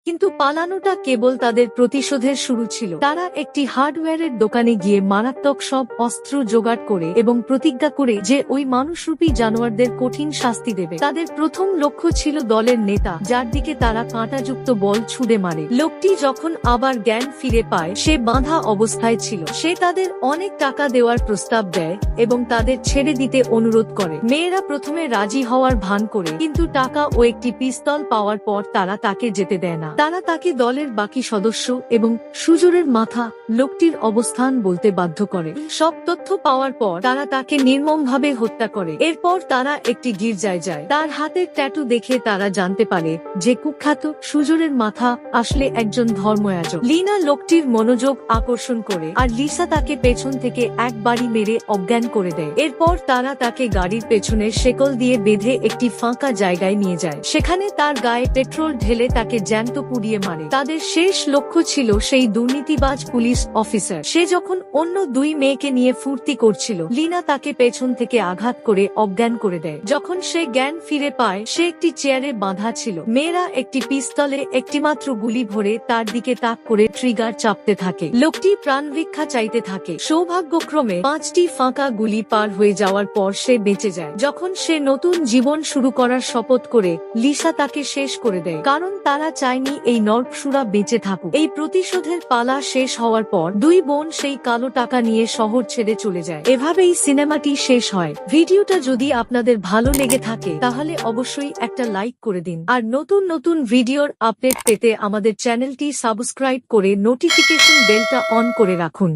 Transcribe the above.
কিন্তু পালানোটা কেবল তাদের প্রতিশোধের শুরু ছিল। তারা একটি হার্ডওয়্যারের দোকানে গিয়ে মারাত্মক সব অস্ত্র জোগাড় করে এবং প্রতিজ্ঞা করে যে ওই মানুষরূপী জানোয়ারদের কঠিন শাস্তি দেবে। তাদের প্রথম লক্ষ্য ছিল দলের নেতা, যার দিকে তারা কাঁটাযুক্ত বল ছুঁড়ে মারে। লোকটি যখন আবার জ্ঞান ফিরে পায়, সে বাঁধা অবস্থায় ছিল। সে তাদের অনেক টাকা দেওয়ার প্রস্তাব দেয় এবং তাদের ছেড়ে দিতে অনুরোধ করে। মেয়েরা প্রথমে রাজি হওয়ার ভান করে, কিন্তু টাকা ও একটি পিস্তল পাওয়ার পর তারা তাকে যেতে দেয় না। তারা তাকে দলের বাকি সদস্য এবং সুজুরের মাথা লোকটির অবস্থান বলতে বাধ্য করে। সব তথ্য পাওয়ার পর তারা তাকে নির্মমভাবে হত্যা করে। এরপর তারা একটি গির্জায় যায়। তার হাতের ট্যাটু দেখে তারা জানতে পারে যে কুখ্যাত সুজুরের মাথা আসলে একজন ধর্মযাজক। লিনা লোকটির মনোযোগ আকর্ষণ করে আর লিসা তাকে পেছন থেকে এক বাড়ি মেরে অজ্ঞান করে দেয়। এরপর তারা তাকে গাড়ির পেছনের শেকল দিয়ে বেঁধে একটি ফাঁকা জায়গায় নিয়ে যায়। সেখানে তার গায়ে পেট্রোল ঢেলে তাকে জ্যান্ত পুড়িয়ে মারে। তাদের শেষ লক্ষ্য ছিল সেই দুর্নীতিবাজ পুলিশ অফিসার। সে যখন অন্য দুই মেয়েকে নিয়ে ফুর্তি করছিল, লিনা তাকে পেছন থেকে আঘাত করে অজ্ঞান করে দেয়। যখন সে জ্ঞান ফিরে পায়, সে একটি চেয়ারে বাঁধা ছিল। মেয়েরা একটি পিস্তলে একটিমাত্র গুলি ভরে তার দিকে তাক করে ট্রিগার চাপতে থাকে। লোকটি প্রাণ ভিক্ষা চাইতে থাকে। সৌভাগ্যক্রমে 5টি ফাঁকা গুলি পার হয়ে যাওয়ার পর সে বেঁচে যায়। যখন সে নতুন জীবন শুরু করার শপথ করে, লিসা তাকে শেষ করে দেয়, কারণ তারা চায়নি এই নরপশুরা বেঁচে থাকুক। এই প্রতিশোধের পালা শেষ হওয়ার পর দুই বোন সেই কালো টাকা নিয়ে শহর ছেড়ে চলে যায়। এভাবেই সিনেমাটি শেষ হয়। ভিডিওটা যদি আপনাদের ভালো লেগে থাকে তাহলে অবশ্যই একটা লাইক করে দিন, আর নতুন নতুন ভিডিওর আপডেট পেতে আমাদের চ্যানেলটি সাবস্ক্রাইব করে নোটিফিকেশন বেলটা অন করে রাখুন।